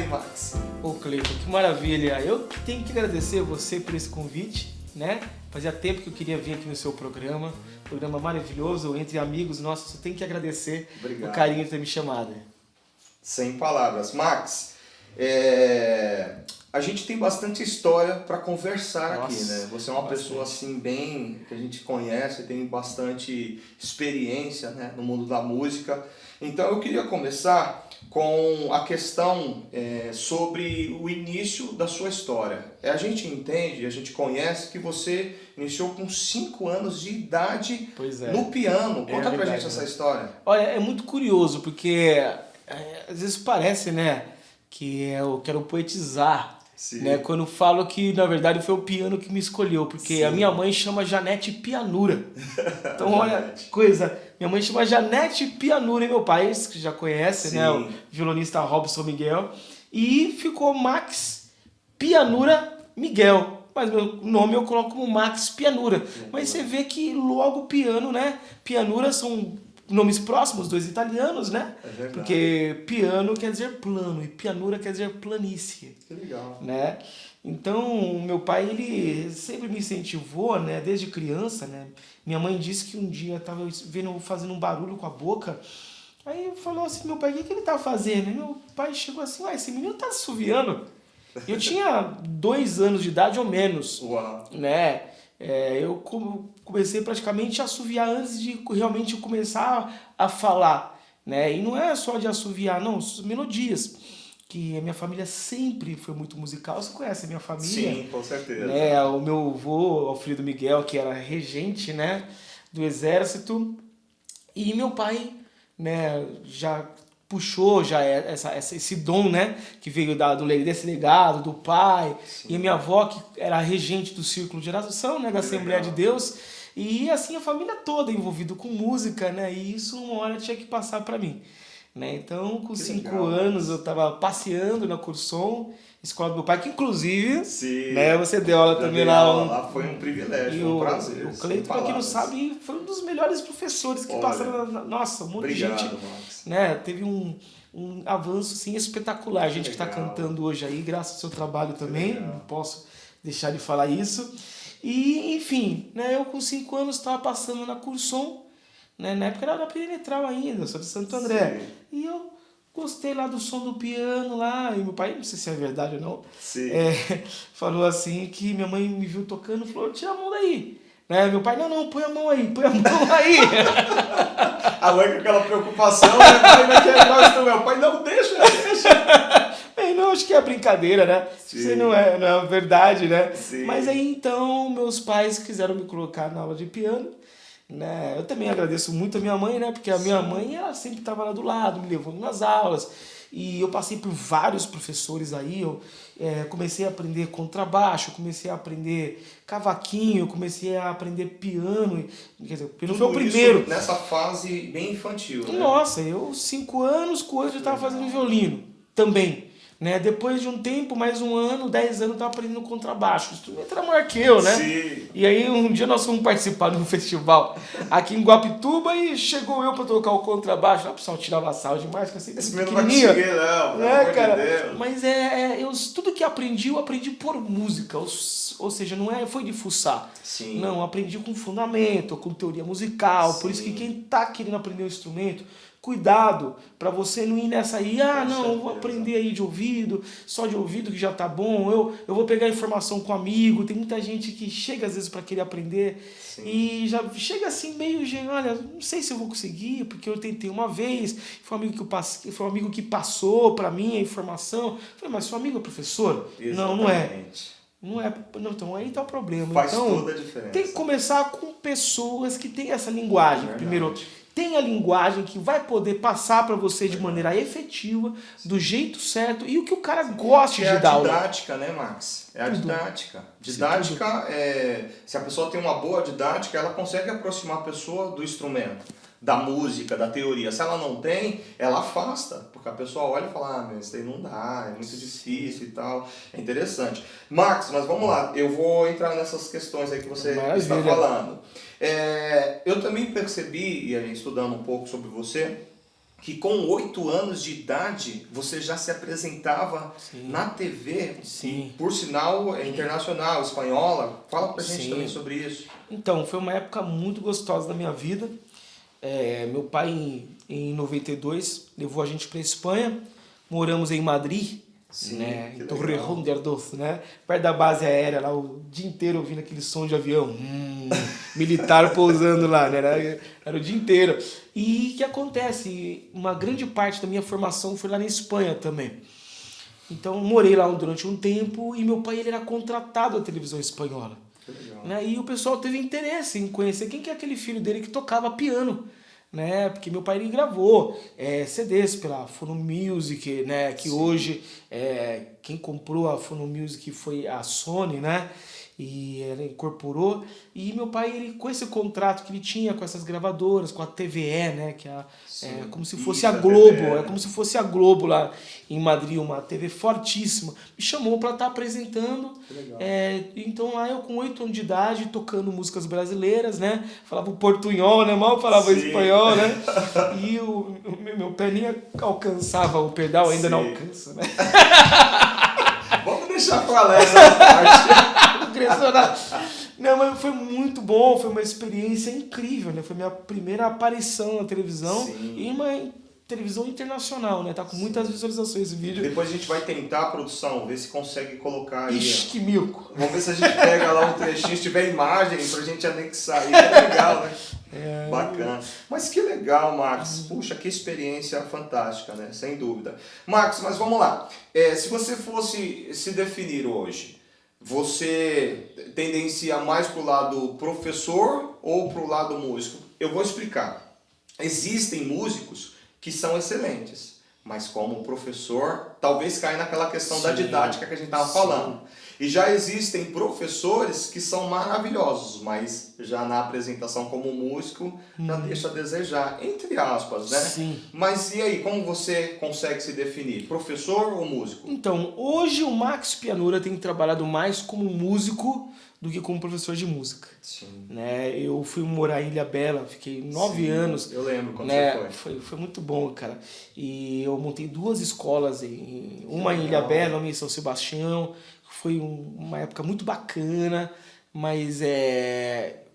Max? Ô Cleiton, que maravilha! Eu tenho que agradecer você por esse convite, né? Fazia tempo que eu queria vir aqui no seu programa maravilhoso, entre amigos. Nossa, só tenho que agradecer o carinho de ter me chamado. Sem palavras. Max, a gente tem bastante história para conversar aqui, né? Você é uma pessoa assim bem que a gente conhece, tem bastante experiência, né, no mundo da música. Então eu queria começar com a questão sobre o início da sua história. A gente entende, a gente conhece que você iniciou com 5 anos de idade no piano. Conta pra gente essa história. Olha, é muito curioso, porque às vezes parece, né, que eu quero poetizar. Né, quando eu falo que na verdade foi o piano que me escolheu, porque a minha mãe chama Janete Pianura. Então olha coisa, minha mãe chama Janete Pianura e meu pai, que já conhece, né, o violonista Robson Miguel, e ficou Max Pianura Miguel. Mas meu nome eu coloco como Max Pianura. Mas você vê que logo piano, né, Pianura são nomes próximos, dois italianos, né? Porque piano quer dizer plano e pianura quer dizer planície. Que legal. Né? Então, meu pai, ele sempre me incentivou, né? Desde criança, né? Minha mãe disse que um dia estava fazendo um barulho com a boca. Aí falou assim, meu pai, o que ele tá fazendo? E meu pai chegou assim, esse menino tá assoviando. Eu tinha 2 anos de idade ou menos. Uau. Né? Eu comecei praticamente a assoviar antes de realmente começar a falar, né? E não é só de assoviar, não, melodias, que a minha família sempre foi muito musical. Você conhece a minha família? Sim, com certeza. Né? O meu avô, Alfredo Miguel, que era regente, né, do exército, e meu pai, né, já puxou esse dom, né, que veio desse legado do pai. E a minha avó, que era regente do Círculo de Oração, né, da Assembleia de Deus, e assim a família toda envolvida com música, né, e isso uma hora tinha que passar para mim. Né? Então, com 5 anos, eu estava passeando na Curson, escola do meu pai, que inclusive, né, você deu aula também lá. Lá foi um privilégio, foi um prazer. O Cleiton, para quem não sabe, foi um dos melhores professores que passaram nossa, um monte de gente. Max. Né, teve um avanço assim, espetacular. A gente que está cantando hoje aí, graças ao seu trabalho também, não posso deixar de falar isso. E, enfim, né, eu com 5 anos estava passando na Curson, né, na época era na perimetral ainda, eu sou de Santo André. E eu gostei lá do som do piano lá, e meu pai, não sei se é verdade ou não, falou assim que minha mãe me viu tocando e falou, tira a mão daí. Né, meu pai, não, põe a mão aí. A mãe com aquela preocupação, meu pai vai quebrar o meu pai, não, deixa. Bem, não, acho que é brincadeira, né? Isso não é verdade, né? Sim. Mas aí então meus pais quiseram me colocar na aula de piano. Né? Eu também agradeço muito a minha mãe, né? Porque a minha mãe ela sempre estava lá do lado, me levando nas aulas. E eu passei por vários professores aí. Eu comecei a aprender contrabaixo, comecei a aprender cavaquinho, comecei a aprender piano. Quer dizer, o piano foi o primeiro. Isso nessa fase bem infantil, né? Nossa, eu 5 anos, com 8 eu estava fazendo violino também. Né? Depois de um tempo, mais 1 ano, 10 anos, eu estava aprendendo contrabaixo. O instrumento era maior que eu, né? Sim. E aí um dia nós fomos participar de um festival aqui em Guapituba e chegou eu para tocar o contrabaixo. Lá o pessoal tirava sarro demais, que eu sempre esse menino não vai conseguir, não. Cara, mas tudo que aprendi, eu aprendi por música. Ou seja, não foi de fuçar. Sim. Não, aprendi com fundamento, com teoria musical. Por isso que quem está querendo aprender um instrumento, cuidado para você não ir nessa aí, eu vou aprender aí de ouvido, só de ouvido que já tá bom, eu vou pegar informação com um amigo. Tem muita gente que chega às vezes para querer aprender e já chega assim meio, olha, não sei se eu vou conseguir, porque eu tentei uma vez, foi um amigo que passou para mim a informação. Eu falei, mas seu amigo é professor? Exatamente. Não é. Não é, não, então aí tá o problema. Faz então, toda a diferença. Tem que começar com pessoas que têm essa linguagem. Primeiro, tem a linguagem que vai poder passar para você de maneira efetiva, do jeito certo, e o que o cara gosta de dar aula. É a didática, né, Max? É a didática. Didática, se a pessoa tem uma boa didática, ela consegue aproximar a pessoa do instrumento, da música, da teoria. Se ela não tem, ela afasta, porque a pessoa olha e fala, isso aí não dá, é muito difícil e tal. É interessante. Max, mas vamos lá, eu vou entrar nessas questões aí que você está falando. Eu também percebi, e estudando um pouco sobre você, que com 8 anos de idade você já se apresentava na TV, por sinal internacional, espanhola. Fala pra gente também sobre isso. Então, foi uma época muito gostosa da minha vida. Meu pai, em 92, levou a gente para Espanha. Moramos em Madrid, né? Em Torrejón de Ardoz, né? Perto da base aérea, lá o dia inteiro ouvindo aquele som de avião. Militar pousando lá, né? Era o dia inteiro. E o que acontece? Uma grande parte da minha formação foi lá na Espanha também. Então, morei lá durante um tempo e meu pai ele era contratado à televisão espanhola. Né? E o pessoal teve interesse em conhecer quem que é aquele filho dele que tocava piano. Né? Porque meu pai ele gravou CDs pela Phono Music, né? Que hoje quem comprou a Phono Music foi a Sony, né? E ela incorporou. E meu pai, ele, com esse contrato que ele tinha com essas gravadoras, com a TVE, né? Que é como se fosse a Globo, é como se fosse a Globo lá em Madrid, uma TV fortíssima. Me chamou para estar apresentando. Então lá eu com 8 anos de idade, tocando músicas brasileiras, né? Falava o portunhol, né? Mal falava espanhol, né? E o meu pé nem alcançava o pedal, ainda não alcança, né? Vamos deixar pra lá essa parte. Não, mas foi muito bom, foi uma experiência incrível, né? Foi minha primeira aparição na televisão e uma televisão internacional, né? Tá com muitas visualizações esse vídeo. Depois a gente vai tentar, produção, ver se consegue colocar aí. Ixi, que milco! Vamos ver se a gente pega lá um trechinho, se tiver imagem pra gente anexar aí. É legal, né? Bacana. Mas que legal, Max. Puxa, que experiência fantástica, né? Sem dúvida. Max, mas vamos lá. Se você fosse se definir hoje, você tendencia mais para o lado professor ou para o lado músico? Eu vou explicar. Existem músicos que são excelentes, mas como professor, talvez caia naquela questão da didática que a gente estava falando. E já existem professores que são maravilhosos, mas já na apresentação como músico já deixa a desejar, entre aspas, né? Sim. Mas e aí, como você consegue se definir? Professor ou músico? Então, hoje o Max Pianura tem trabalhado mais como músico do que como professor de música. Sim. Né? Eu fui morar em Ilhabela, fiquei 9 anos. Eu lembro quando né? você foi. Foi muito bom, cara. E eu montei 2 escolas, uma em Ilhabela, uma em São Sebastião. Foi uma época muito bacana, mas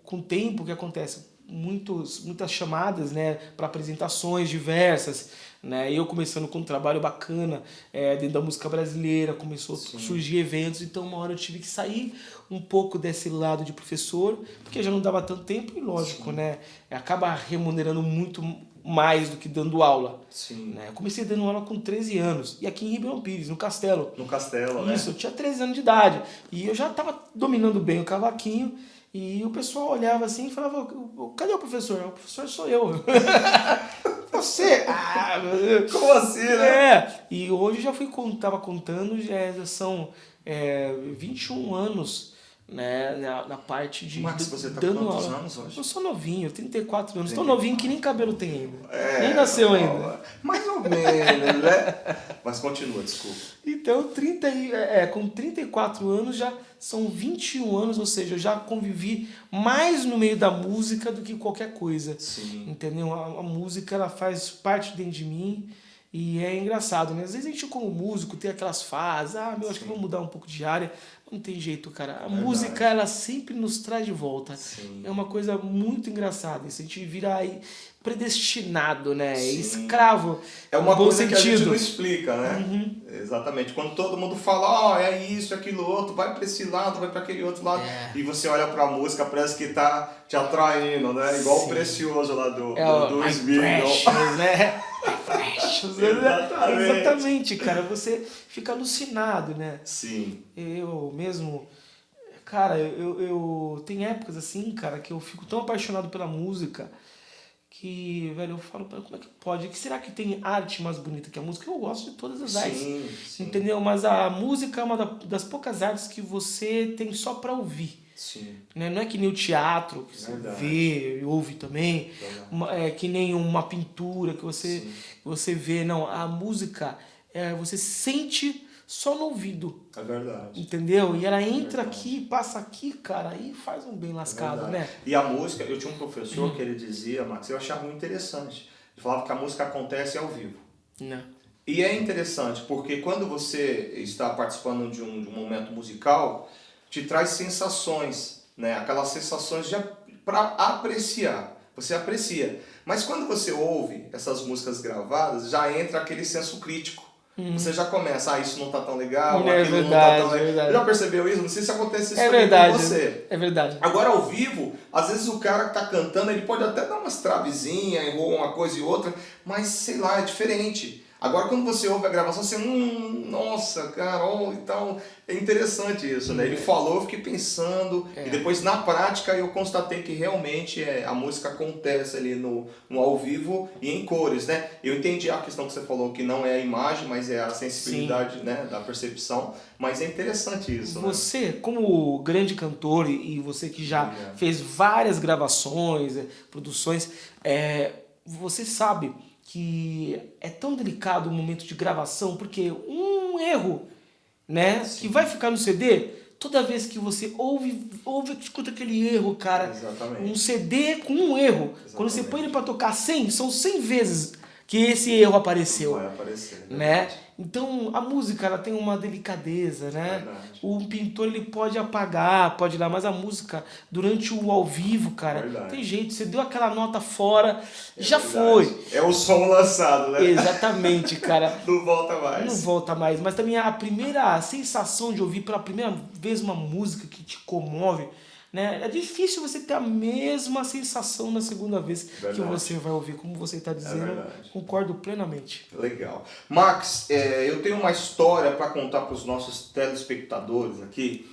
com o tempo o que acontece? Muitas chamadas, né, para apresentações diversas, né? Eu começando com um trabalho bacana dentro da música brasileira, começou a surgir eventos, então uma hora eu tive que sair um pouco desse lado de professor, porque já não dava tanto tempo e lógico, né, acaba remunerando muito mais do que dando aula. Sim. Né? Eu comecei dando aula com 13 anos, e aqui em Ribeirão Pires, no Castelo. No Castelo, né? Isso, eu tinha 13 anos de idade, e eu já estava dominando bem o cavaquinho, e o pessoal olhava assim e falava, cadê o professor? O professor sou eu. Você? Ah, como assim, né? E hoje já tava contando, já são 21 anos, né, na parte de Max, você tá dando com quantos aula. anos hoje? Eu sou novinho, 34 anos. Tô novinho que nem cabelo tem ainda. Nem nasceu nasceu ainda. Mais ou menos, né? Mas continua, desculpa. Então, com 34 anos já são 21 anos, ou seja, eu já convivi mais no meio da música do que qualquer coisa. Sim. Entendeu? A música, ela faz parte dentro de mim. E é engraçado, né? Às vezes a gente como músico tem aquelas fases, acho que eu vou mudar um pouco de área. Não tem jeito, cara. A música, ela sempre nos traz de volta. Sim. É uma coisa muito engraçada. Isso a gente vira aí predestinado, né? Escravo. É uma bom coisa sentido. que a gente não explica, né? Exatamente. Quando todo mundo fala, é isso, aquilo outro, vai para esse lado, vai para aquele outro lado. E você olha para a música, parece que tá te atraindo, né? Igual o Precioso lá do Smith. Precious, né? Exatamente. Exatamente, cara. Você fica alucinado, né? Sim. Eu mesmo... Cara, eu tem épocas assim, cara, que eu fico tão apaixonado pela música que, velho, eu falo, como é que pode? Que será que tem arte mais bonita que a música? Eu gosto de todas as artes, entendeu? Mas a música é uma das poucas artes que você tem só pra ouvir. Sim. Né? Não é que nem o teatro, que você vê e ouve também, que nem uma pintura que você vê. Não, a música você sente só no ouvido. É verdade. Entendeu? E ela entra aqui, passa aqui, cara, e faz um bem lascado, né? E a música, eu tinha um professor que ele dizia, Max, eu achava muito interessante. Ele falava que a música acontece ao vivo. Não. E é interessante, porque quando você está participando de um momento musical, te traz sensações, né? Aquelas sensações para apreciar. Você aprecia. Mas quando você ouve essas músicas gravadas, já entra aquele senso crítico. Você já começa, isso não tá tão legal, aquilo não tá tão legal. Já percebeu isso? Não sei se acontece isso também com você. É verdade. Agora, ao vivo, às vezes o cara que tá cantando, ele pode até dar umas travezinhas, errou uma coisa e outra, mas sei lá, é diferente. Agora, quando você ouve a gravação, você, nossa, cara, então é interessante isso, né? Ele falou, eu fiquei pensando, e depois na prática eu constatei que realmente a música acontece ali no ao vivo e em cores, né? Eu entendi a questão que você falou, que não é a imagem, mas é a sensibilidade, né, da percepção, mas é interessante isso, né? Você, como grande cantor e você que já fez várias gravações, produções, você sabe que é tão delicado o momento de gravação, porque um erro, né, que vai ficar no CD, toda vez que você ouve, escuta aquele erro, cara. Exatamente. Um CD com um erro, quando você põe ele para tocar 100, são 100 vezes que esse erro apareceu. Vai aparecer, né? Então a música, ela tem uma delicadeza, né? Verdade. O pintor, ele pode apagar, pode ir lá, mas a música durante o ao vivo, cara, tem jeito, você deu aquela nota fora, já foi. É o som lançado, né? Exatamente, cara. Não volta mais. Não volta mais, mas também a primeira sensação de ouvir pela primeira vez uma música que te comove, né? É difícil você ter a mesma sensação na segunda vez que você vai ouvir, como você está dizendo. Concordo plenamente. Legal. Max, eu tenho uma história para contar para os nossos telespectadores aqui.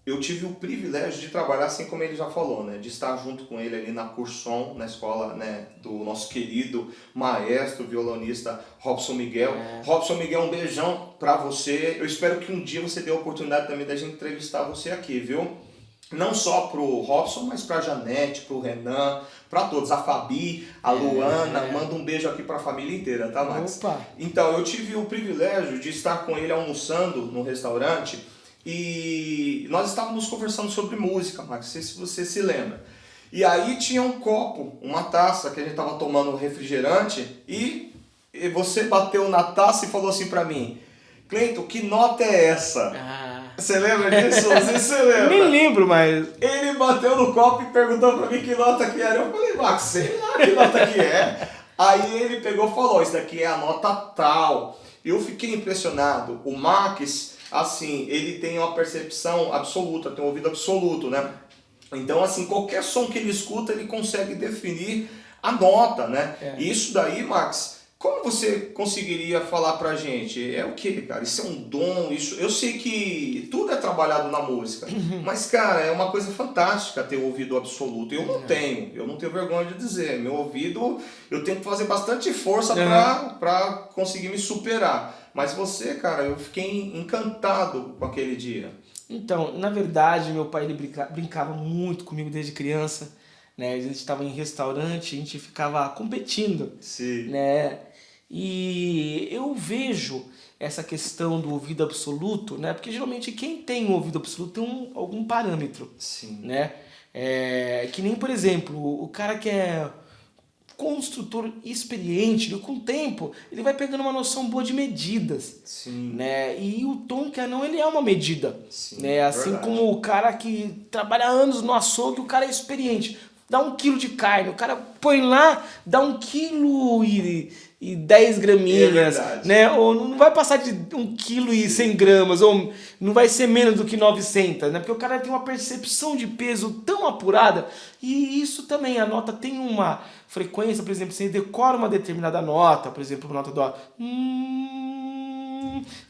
Eu tive o privilégio de trabalhar, assim como ele já falou, né? De estar junto com ele ali na Curson, na escola, né, do nosso querido maestro, violonista Robson Miguel. Robson Miguel, um beijão para você. Eu espero que um dia você dê a oportunidade também da gente entrevistar você aqui, viu? Não só pro Robson, mas pra Janete, pro Renan, pra todos. A Fabi, a Luana, manda um beijo aqui pra família inteira, tá, Max? Opa. Então, eu tive o privilégio de estar com ele almoçando no restaurante e nós estávamos conversando sobre música, Max, não sei se você se lembra. E aí tinha um copo, uma taça que a gente tava tomando refrigerante e você bateu na taça e falou assim pra mim: Cleiton, que nota é essa? Você lembra disso? Você lembra? Nem lembro, mas... Ele bateu no copo e perguntou pra mim que nota que era. Eu falei, Max, sei lá que nota que é. Aí ele pegou e falou, isso daqui é a nota tal. Eu fiquei impressionado. O Max, assim, ele tem uma percepção absoluta, tem um ouvido absoluto, né? Então, assim, qualquer som que ele escuta, ele consegue definir a nota, né? E isso daí, Max... Como você conseguiria falar pra gente? É o que, cara? Isso é um dom? Isso... Eu sei que tudo é trabalhado na música, mas, cara, é uma coisa fantástica ter o ouvido absoluto. Eu não tenho vergonha de dizer. Meu ouvido, eu tenho que fazer bastante força pra conseguir me superar. Mas você, cara, eu fiquei encantado com aquele dia. Então, na verdade, meu pai, ele brincava muito comigo desde criança, né? A gente estava em restaurante, a gente ficava competindo, né? E eu vejo essa questão do ouvido absoluto, né? Porque geralmente quem tem um ouvido absoluto tem algum parâmetro, né? Que nem, por exemplo, o cara que é construtor experiente, com o tempo, ele vai pegando uma noção boa de medidas, né? E o tom que não, ele é uma medida, né? Assim como o cara que trabalha anos no açougue, o cara é experiente. Dá 1 quilo de carne, o cara põe lá, dá 1 quilo e 10 graminhas, né? Ou não vai passar de 1 quilo e 100 gramas, ou não vai ser menos do que 900, né? Porque o cara tem uma percepção de peso tão apurada, e isso também, a nota tem uma frequência, por exemplo, você decora uma determinada nota, por exemplo, nota dó.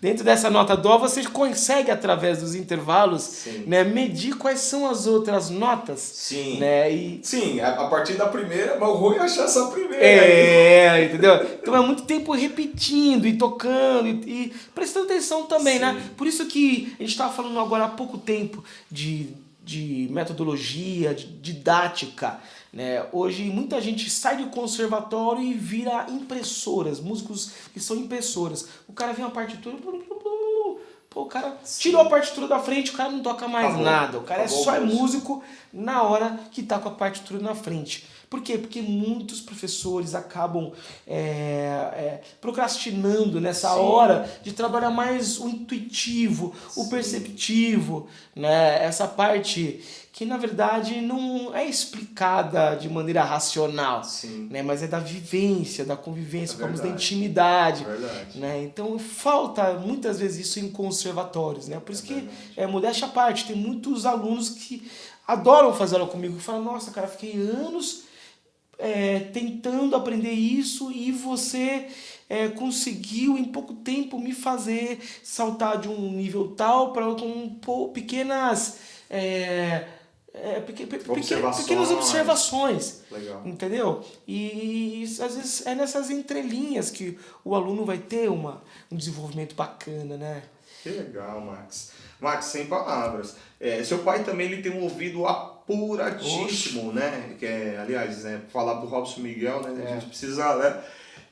Dentro dessa nota dó, você consegue, através dos intervalos, né, medir quais são as outras notas. Né? Sim, a partir da primeira, mas o ruim é achar essa primeira. Entendeu? Então é muito tempo repetindo e tocando e prestando atenção também, né? Por isso que a gente estava falando agora há pouco tempo de metodologia, de didática, né? Hoje muita gente sai do conservatório e vira impressoras, músicos que são impressoras. O cara vê uma partitura, o cara tirou a partitura da frente, o cara não toca mais nada. O cara só é músico na hora que tá com a partitura na frente. Por quê? Porque muitos professores acabam procrastinando nessa hora de trabalhar mais o intuitivo, o perceptivo, né? Essa parte que na verdade não é explicada de maneira racional, né? Mas é da vivência, da convivência, falamos da intimidade. Né? Então falta muitas vezes isso em conservatórios. Né? Por isso que, modéstia à parte, tem muitos alunos que adoram fazer aula comigo e falam, nossa, cara, fiquei anos tentando aprender isso e você conseguiu em pouco tempo me fazer saltar de um nível tal para com pequenas... pequenas observações. Legal. Entendeu? E às vezes é nessas entrelinhas que o aluno vai ter um desenvolvimento bacana, né? Que legal, Max. Max, sem palavras. Seu pai também ele tem um ouvido apuradíssimo, né? Aliás, falar do Robson Miguel, né? A gente precisa, né?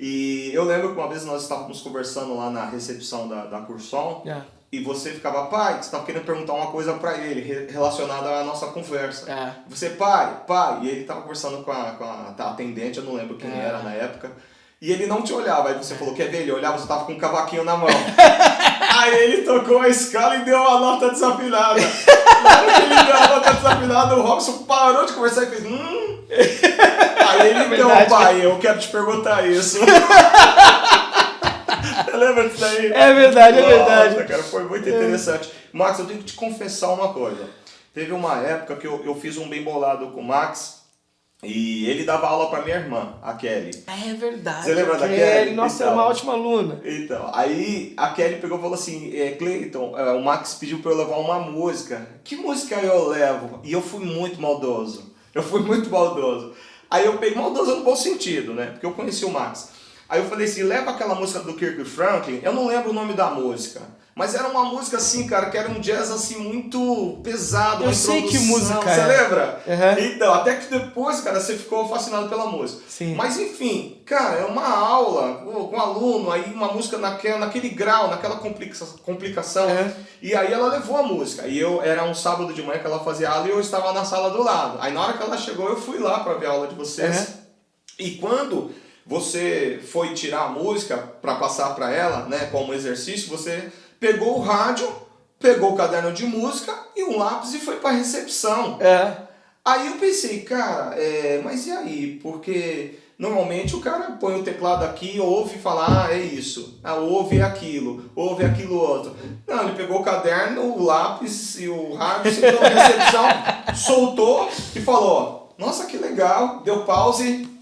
E eu lembro que uma vez nós estávamos conversando lá na recepção da Curson. E você ficava, pai, você estava querendo perguntar uma coisa para ele relacionada à nossa conversa. Você, pai, e ele estava conversando com a atendente, eu não lembro quem era na época, e ele não te olhava. Aí você falou, quer ver? Ele olhava, você estava com um cavaquinho na mão. Aí ele tocou a escala e deu uma nota desafinada. Na hora que ele deu a nota desafinada, o Robson parou de conversar e fez, Aí ele, então, pai, eu quero te perguntar isso. Lembra disso daí? É verdade, é verdade. Cara, foi muito interessante. Max, eu tenho que te confessar uma coisa. Teve uma época que eu fiz um bem bolado com o Max e ele dava aula pra minha irmã, a Kelly. É verdade. Você lembra da Kelly? Nossa, é uma ótima aluna. Então, aí a Kelly pegou e falou assim, Cleiton, o Max pediu pra eu levar uma música. Que música eu levo? E eu fui muito maldoso. Aí eu peguei maldoso no bom sentido, né? Porque eu conheci o Max. Aí eu falei assim, leva aquela música do Kirk Franklin, eu não lembro o nome da música, mas era uma música assim, cara, que era um jazz assim muito pesado, eu sei que música você lembra? Uhum. Então, até que depois, cara, você ficou fascinado pela música. Sim. Mas enfim, cara, é uma aula com um aluno, aí uma música naquele grau, naquela complicação, e aí ela levou a música, e era um sábado de manhã que ela fazia aula e eu estava na sala do lado. Aí na hora que ela chegou, eu fui lá para ver a aula de vocês, e quando... você foi tirar a música para passar para ela, né, como exercício, você pegou o rádio, pegou o caderno de música e um lápis e foi para a recepção. Aí eu pensei, cara, mas e aí? Porque normalmente o cara põe o teclado aqui, ouve e fala, é isso, ouve aquilo outro. Não, ele pegou o caderno, o lápis e o rádio, sentou na recepção, soltou e falou, nossa, que legal, deu pause...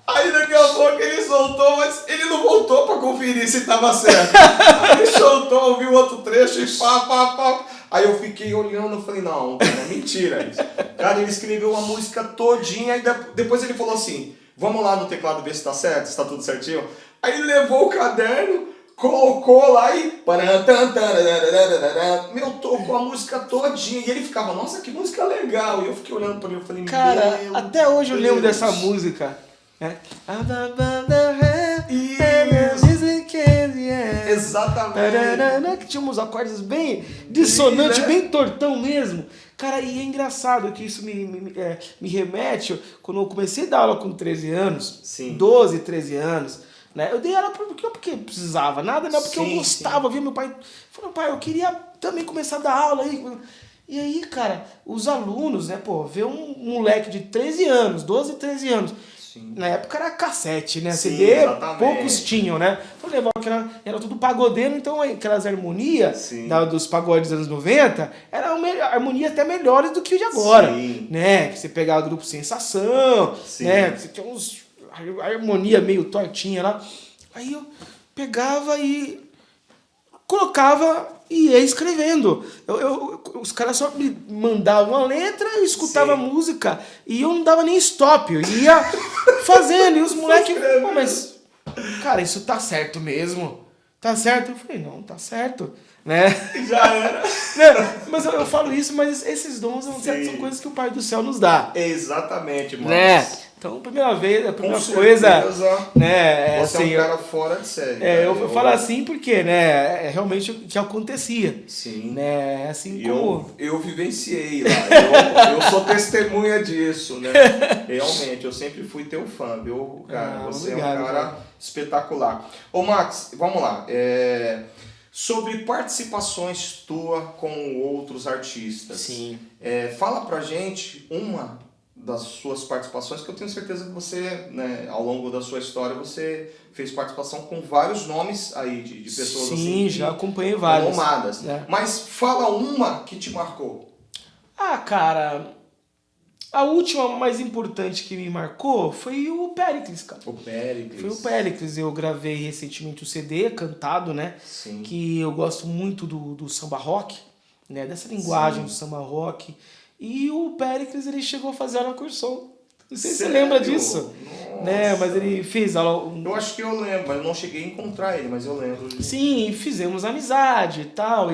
Aí daqui a pouco ele soltou, mas ele não voltou pra conferir se tava certo. Aí ele soltou, ouviu outro trecho e pá. Aí eu fiquei olhando e falei, não, cara, mentira isso. Cara, ele escreveu uma música todinha e depois ele falou assim, vamos lá no teclado ver se tá certo, se tá tudo certinho. Aí ele levou o caderno, colocou lá e... Meu, tocou a música todinha. E ele ficava, nossa, que música legal. E eu fiquei olhando pra ele e falei, cara, até hoje eu lembro dessa música. Exatamente. Que tinha uns acordes bem dissonantes, bem tortão mesmo. Cara, e é engraçado que isso me remete... Quando eu comecei a dar aula com 13 anos, 12, 13 anos... Né? Eu dei ela porque precisava, nada, não, porque eu gostava, via meu pai. Falei, pai, eu queria também começar a dar aula aí. E aí, cara, os alunos, né, ver um moleque de 13 anos, 12, 13 anos. Na época era cassete, né? CD, poucos tinham, né? Falei, era tudo pagodeiro, então aquelas harmonias dos pagodes dos anos 90 eram harmonias até melhores do que o de agora. Né? Que você pegava o grupo Sensação, né? Que você tinha a harmonia meio tortinha lá. Aí eu pegava e colocava e ia escrevendo. Os caras só me mandavam a letra, eu escutava a música e eu não dava nem stop. Eu ia fazendo e os moleques... mas, cara, isso tá certo mesmo? tá certo? Eu falei, não, tá certo, né? Já era. Mas eu falo isso, mas esses dons são coisas que o Pai do Céu nos dá. Exatamente, mano. Né? Então, a primeira coisa, né, você assim, é um cara fora de série. Eu falo assim porque, né, é realmente o que acontecia. Sim. Né, assim como... Eu vivenciei lá, eu sou testemunha disso, né? Realmente, eu sempre fui teu fã, viu, cara? Você obrigado, é um cara espetacular. Ô, Max, vamos lá. Sobre participações tua com outros artistas. Sim. Fala pra gente uma das suas participações, que eu tenho certeza que você, né, ao longo da sua história, você fez participação com vários nomes aí de pessoas. Sim, assim, já acompanhei várias. Renomadas. Mas fala uma que te marcou. Cara, a última mais importante que me marcou foi o Péricles, cara. O Péricles. Foi o Péricles. Eu gravei recentemente o CD cantado, né? Sim. Que eu gosto muito do samba rock, né? Dessa linguagem do samba rock. E o Péricles, ele chegou a fazer aula com o som. Não sei se você lembra disso. Nossa. Né? Mas ele fez aula... Eu acho que eu lembro, mas eu não cheguei a encontrar ele, mas eu lembro. Sim, fizemos amizade e tal.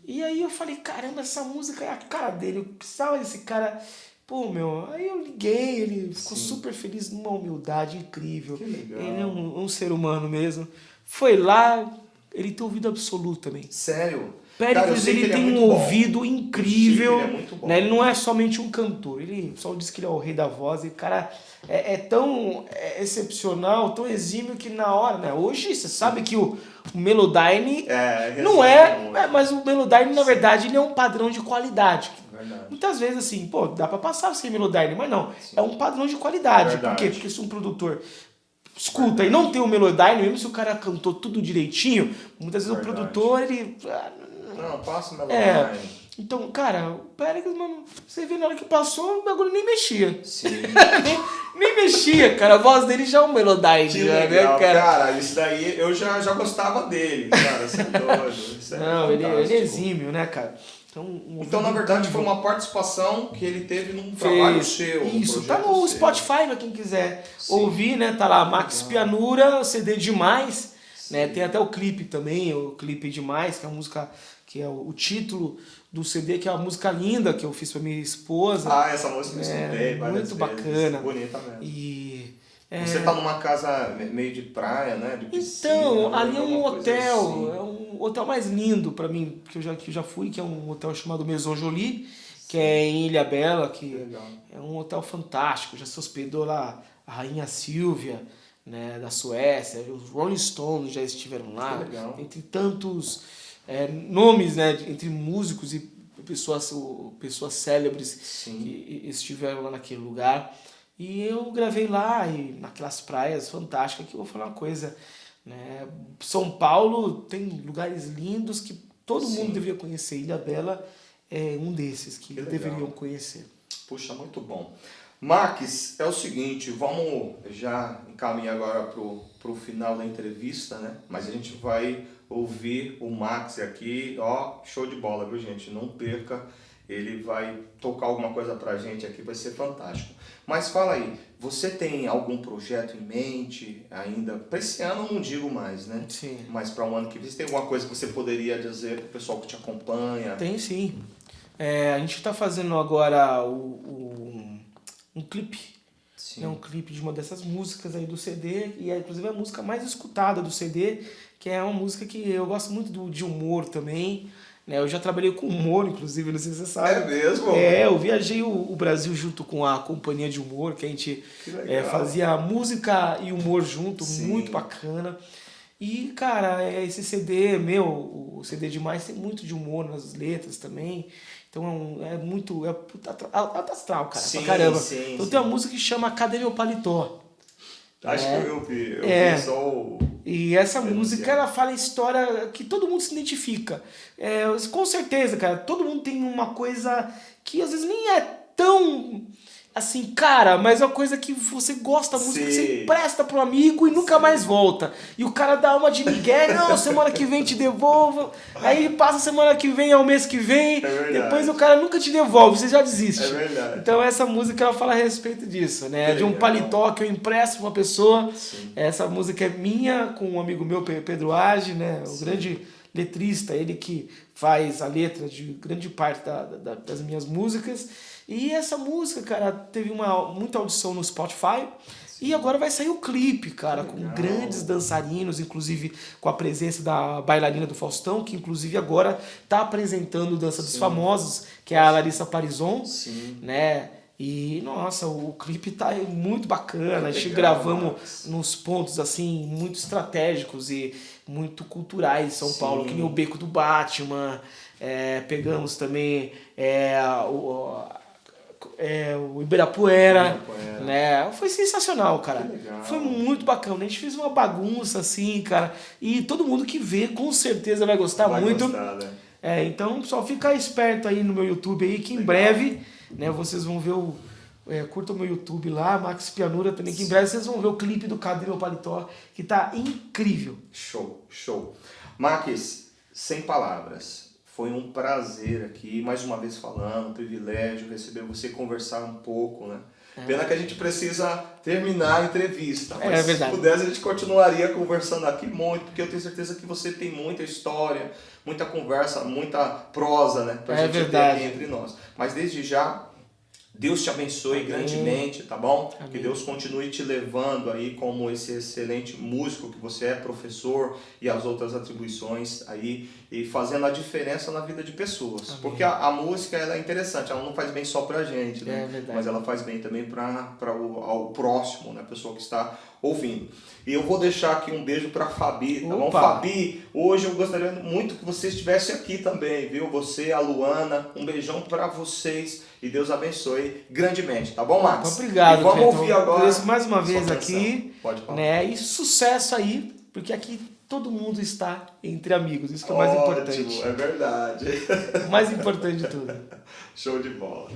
E aí eu falei, caramba, essa música é a cara dele. Eu precisava desse cara... Pô, meu, aí eu liguei, ele ficou super feliz, numa humildade incrível. Que legal. Ele é um ser humano mesmo. Foi lá, ele tem ouvido absoluto também. Sério? Péricles, ele tem um ouvido incrível, ele é muito bom. Né? Ele não é somente um cantor, ele só diz que ele é o rei da voz, e o cara é tão excepcional, tão exímio que na hora, né? Hoje você sabe que o Melodyne não mas o Melodyne na verdade ele é um padrão de qualidade. Verdade. Muitas vezes assim, pô, dá pra passar sem Melodyne, mas não, é um padrão de qualidade. Verdade. Por quê? Porque se um produtor escuta e não tem o Melodyne, mesmo se o cara cantou tudo direitinho, muitas vezes o produtor, ele... Não, passa o Melodyne. Então, cara, o Péricles, mano, você vê na hora que passou, o bagulho nem mexia. Sim. nem mexia, cara. A voz dele já é um Melodyne. Que já, legal, né, cara? Isso daí eu já gostava dele, cara. Você é doido. Isso não, ele é exímio, né, cara? Então, na verdade, foi uma participação que ele teve num trabalho seu. Isso, tá no Spotify, pra quem quiser ouvir, né? Tá lá, Max Pianura, CD Demais. Né? Tem até o clipe também, o clipe Demais, que é a música, que é o título do CD, que é uma música linda que eu fiz pra minha esposa. Essa música eu escutei várias muito bacana. Bonita mesmo. E... Você tá numa casa meio de praia, né? De piscina, então, ali é um hotel, assim. é um hotel mais lindo pra mim, que eu já fui, que é um hotel chamado Maison Jolie, que é em Ilha Bela, que é um hotel fantástico. Já se hospedou lá a Rainha Silvia, né, da Suécia, os Rolling Stones já estiveram lá, entre tantos nomes, né, entre músicos e pessoas célebres que estiveram lá naquele lugar. E eu gravei lá, e naquelas praias fantásticas, que eu vou falar uma coisa, né? São Paulo tem lugares lindos que todo mundo deveria conhecer. Ilha Bela é um desses que deveriam conhecer. Puxa, muito bom. Max, é o seguinte, vamos já encaminhar agora pro final da entrevista, né? Mas a gente vai ouvir o Max aqui, ó, show de bola, viu, gente? Não perca, ele vai tocar alguma coisa pra gente aqui, vai ser fantástico. Mas fala aí, você tem algum projeto em mente ainda? Para esse ano eu não digo mais, né? Sim. Mas para um ano que vem, você tem alguma coisa que você poderia dizer pro pessoal que te acompanha? Tem sim. A gente está fazendo agora um clipe. É um clipe de uma dessas músicas aí do CD, e é inclusive a música mais escutada do CD, que é uma música que eu gosto muito de humor também. Né? Eu já trabalhei com humor, inclusive, não sei se você sabe. É mesmo? Eu viajei o Brasil junto com a companhia de humor, que a gente fazia música e humor junto, muito bacana. E, cara, esse CD o CD Demais tem muito de humor nas letras também. Então é muito alto astral, cara, pra caramba. Então tem uma música que chama Cadê Meu Paletó? Acho que eu vi só o... E essa música, ela fala a história que todo mundo se identifica. Com certeza, cara, todo mundo tem uma coisa que às vezes nem é tão assim, cara, mas é uma coisa que você gosta muito, que você empresta pro amigo e nunca mais volta. E o cara dá uma de migué, não, semana que vem te devolvo. Aí passa semana que vem, ao mês que vem, depois o cara nunca te devolve, você já desiste. É verdade. Então essa música ela fala a respeito disso, né? De um paletó que eu empresto pra uma pessoa. Sim. Essa música é minha, com um amigo meu, Pedro Age, né? O grande letrista, ele que faz a letra de grande parte das minhas músicas. E essa música, cara, teve muita audição no Spotify. Sim. E agora vai sair o clipe, cara, com grandes dançarinos, inclusive com a presença da bailarina do Faustão, que inclusive agora tá apresentando Dança dos Famosos, que é a Larissa Parizon, né? E, nossa, o clipe tá muito bacana. A gente gravamos nos pontos, assim, muito estratégicos e muito culturais de São Paulo, que nem o Beco do Batman. Pegamos também o Ibirapuera, né? Foi sensacional, cara. Foi muito bacana. A gente fez uma bagunça, assim, cara. E todo mundo que vê, com certeza vai gostar muito. Né? Então, só fica esperto aí no meu YouTube aí, que em breve... Né, vocês vão ver curta o meu YouTube lá, Max Pianura também, que em breve vocês vão ver o clipe do Cadê Meu Paletó, que tá incrível. Show. Max, sem palavras, foi um prazer aqui, mais uma vez falando, um privilégio receber você, conversar um pouco, né? Pena que a gente precisa terminar a entrevista, mas se pudesse a gente continuaria conversando aqui muito, porque eu tenho certeza que você tem muita história, muita conversa, muita prosa, né, pra gente ter aqui entre nós. Mas desde já, Deus te abençoe grandemente, tá bom? Amém. Que Deus continue te levando aí como esse excelente músico que você é, professor e as outras atribuições aí, e fazendo a diferença na vida de pessoas. Amém. Porque a música ela é interessante, ela não faz bem só pra gente, né? Mas ela faz bem também ao próximo, né? A pessoa que está ouvindo. E eu vou deixar aqui um beijo pra Fabi, tá bom? Fabi, hoje eu gostaria muito que você estivesse aqui também, viu? Você, a Luana, um beijão pra vocês e Deus abençoe grandemente, tá bom, Max? Obrigado, e vamos ouvir agora mais uma vez aqui, pode falar. Né? E sucesso aí, porque aqui todo mundo está entre amigos, isso que é o mais importante. É verdade. O mais importante de tudo. Show de bola.